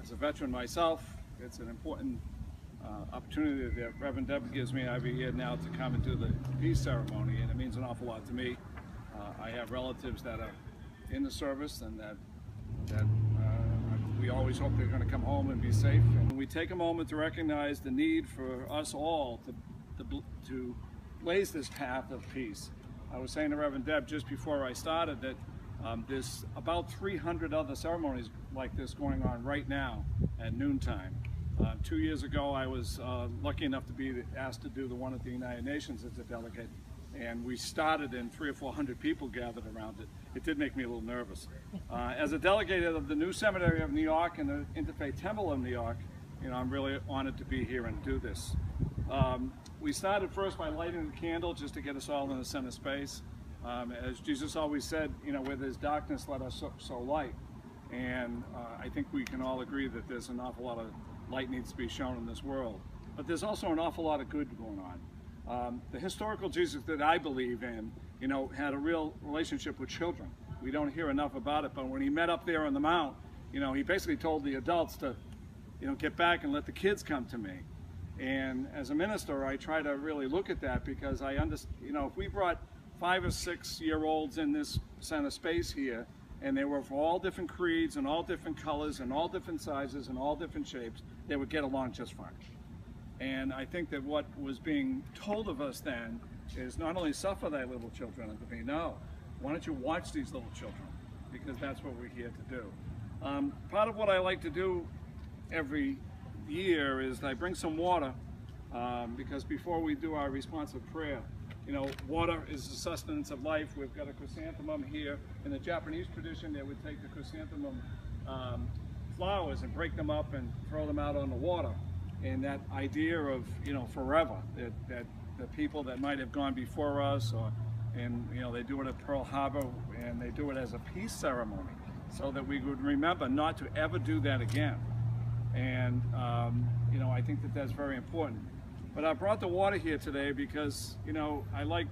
As a veteran myself, it's an important opportunity that Reverend Deb gives me every year now to come and do the peace ceremony, and it means an awful lot to me. I have relatives that are in the service, and that we always hope they're going to come home and be safe. And we take a moment to recognize the need for us all to blaze this path of peace. I was saying to Reverend Deb just before I started that there's about 300 other ceremonies like this going on right now at noontime. 2 years ago, I was lucky enough to be asked to do the one at the United Nations as a delegate, and we started and 300 or 400 people gathered around it. It did make me a little nervous. As a delegate of the New Cemetery of New York and the Interfaith Temple of New York, I'm really honored to be here and do this. We started first by lighting the candle just to get us all in the center space. As Jesus always said, where there's darkness, let us so light. And I think we can all agree that there's an awful lot of light needs to be shown in this world. But there's also an awful lot of good going on. The historical Jesus that I believe in, had a real relationship with children. We don't hear enough about it, but when he met up there on the mount, he basically told the adults to, get back and let the kids come to me. And as a minister, I try to really look at that, because I understand, if we brought 5 or 6 year olds in this center space here, and they were for all different creeds and all different colors and all different sizes and all different shapes, they would get along just fine. And I think that what was being told of us then is not only suffer thy little children unto me, no, why don't you watch these little children, because that's what we're here to do. Part of what I like to do every year is I bring some water, because before we do our responsive prayer, water is the sustenance of life. We've got a chrysanthemum here. In the Japanese tradition, they would take the chrysanthemum flowers and break them up and throw them out on the water. And that idea of, forever, that the people that might have gone before us, they do it at Pearl Harbor, and they do it as a peace ceremony, so that we would remember not to ever do that again. And, I think that that's very important. But I brought the water here today because, I like,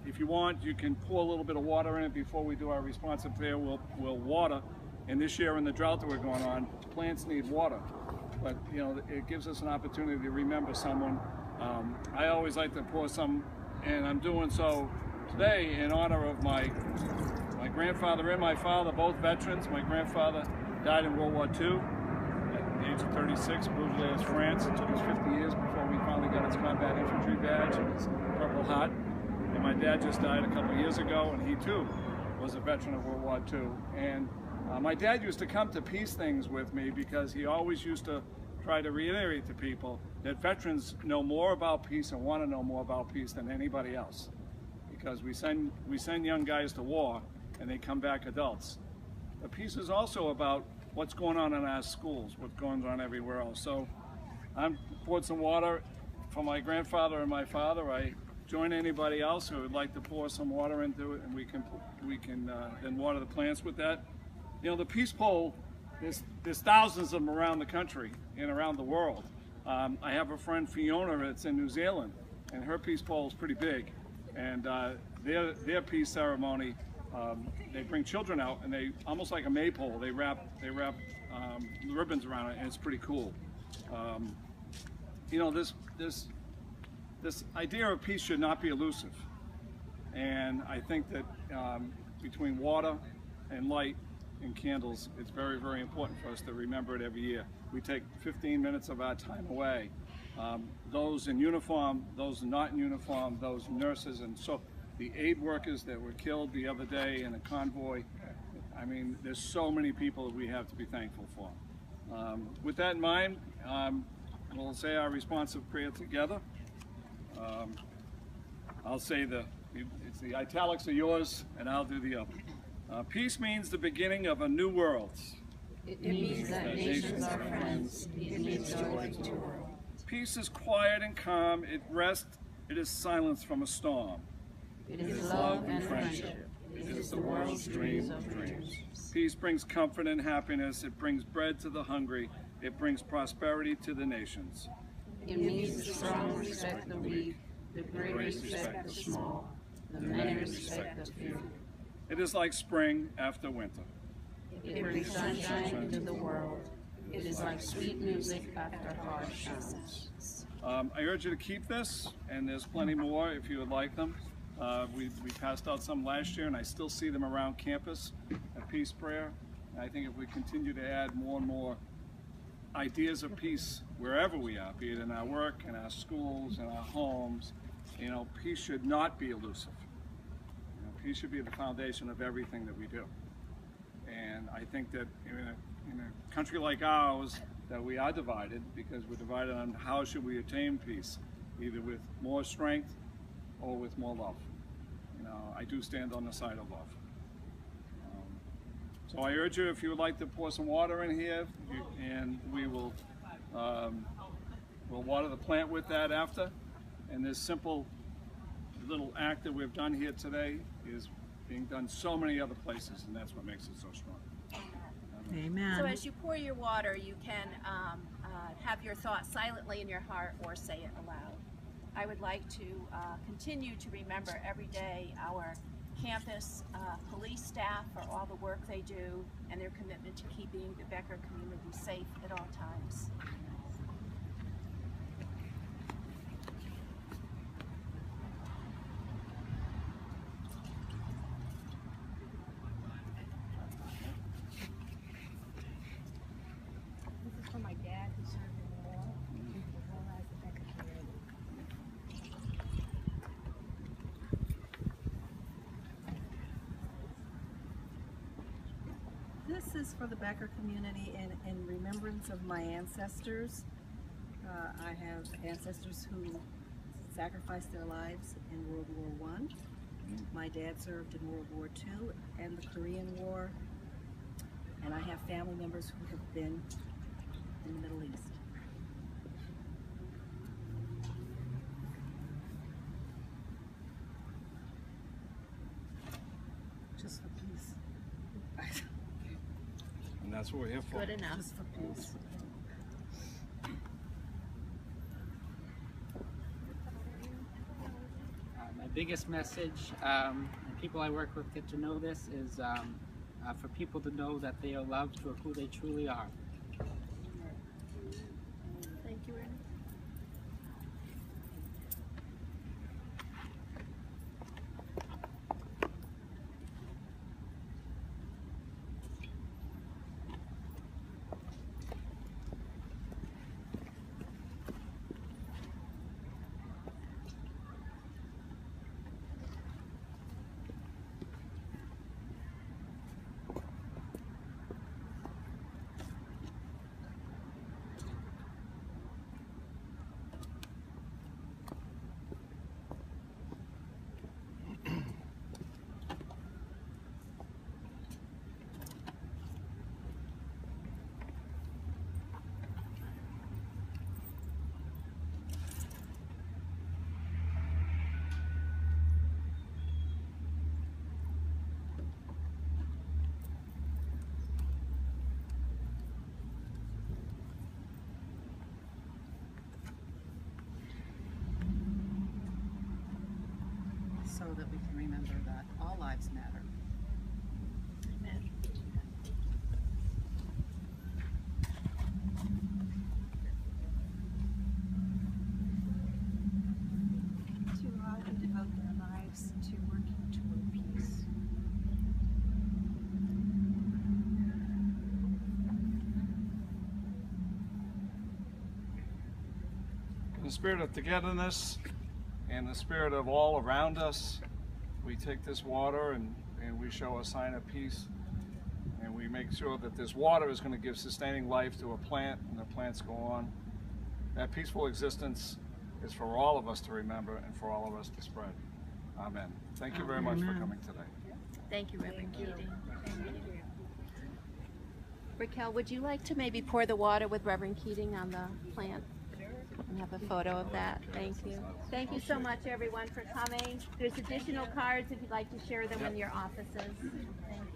if you want, you can pour a little bit of water in it before we do our responsive prayer. We'll water. And this year in the drought that we're going on, plants need water. But, it gives us an opportunity to remember someone. I always like to pour some, and I'm doing so today in honor of my grandfather and my father, both veterans. My grandfather died in World War II. At the age of 36, Bourgeois, France. It took us 50 years before we finally got his combat infantry badge and his Purple Heart. And my dad just died a couple of years ago, and he too was a veteran of World War II. And my dad used to come to peace things with me, because he always used to try to reiterate to people that veterans know more about peace and want to know more about peace than anybody else. Because we send young guys to war, and they come back adults. But peace is also about what's going on in our schools, what's going on everywhere else. So I'm poured some water for my grandfather and my father. I join anybody else who would like to pour some water into it, and we can then water the plants with that. The peace pole, there's thousands of them around the country and around the world. I have a friend, Fiona, that's in New Zealand, and her peace pole is pretty big. And their peace ceremony, they bring children out, and they, almost like a maypole, they wrap ribbons around it, and it's pretty cool. This idea of peace should not be elusive. And I think that between water and light and candles, it's very, very important for us to remember it every year. We take 15 minutes of our time away. Those in uniform, those not in uniform, those nurses, and so the aid workers that were killed the other day in a convoy. I mean, there's so many people that we have to be thankful for. With that in mind, we'll say our responsive prayer together. I'll say the italics are yours, and I'll do the other. Peace means the beginning of a new world. It means that nations are friends. It means joy to the world. Peace is quiet and calm. It rests. It is silence from a storm. It is love and friendship. It is the world's dream of dreams. Peace brings comfort and happiness. It brings bread to the hungry. It brings prosperity to the nations. It means the strong respect the weak, the great respect the small, the many respect the few. It is like spring after winter. It brings sunshine into the world. It is like sweet music after harsh sounds. I urge you to keep this, and there's plenty more if you would like them. We passed out some last year, and I still see them around campus at Peace Prayer. And I think if we continue to add more and more ideas of peace wherever we are, be it in our work, in our schools, in our homes, you know, peace should not be elusive. You know, peace should be the foundation of everything that we do. And I think that in a country like ours, that we are divided because we're divided on how should we attain peace, either with more strength or with more love. You know, I do stand on the side of love. So I urge you, if you would like to pour some water in here, and we will we'll water the plant with that after. And this simple little act that we've done here today is being done so many other places, and that's what makes it so strong. Amen. So as you pour your water, you can have your thoughts silently in your heart or say it aloud. I would like to continue to remember every day our campus police staff for all the work they do and their commitment to keeping the Becker community safe at all times. This is for my dad who served in the war, as well as the Becker community. This is for the Becker community in remembrance of my ancestors. I have ancestors who sacrificed their lives in World War I. My dad served in World War II and the Korean War. And I have family members who have been in the Middle East. Just for peace. And that's what we're here for. Good enough. Just for peace. My biggest message, and people I work with get to know this, is for people to know that they are loved for who they truly are. Thank you, Ernie. So that we can remember that all lives matter. Amen. To love and devote their lives to working toward peace. In the spirit of togetherness and the spirit of all around us, we take this water and we show a sign of peace. And we make sure that this water is going to give sustaining life to a plant, and the plants go on. That peaceful existence is for all of us to remember and for all of us to spread. Amen. Thank you very much for coming today. Thank you, Reverend Keating. Raquel, would you like to maybe pour the water with Reverend Keating on the plant? And have a photo of that. Thank you. Thank you so much, everyone, for coming. There's additional cards if you'd like to share them in your offices. Thank you.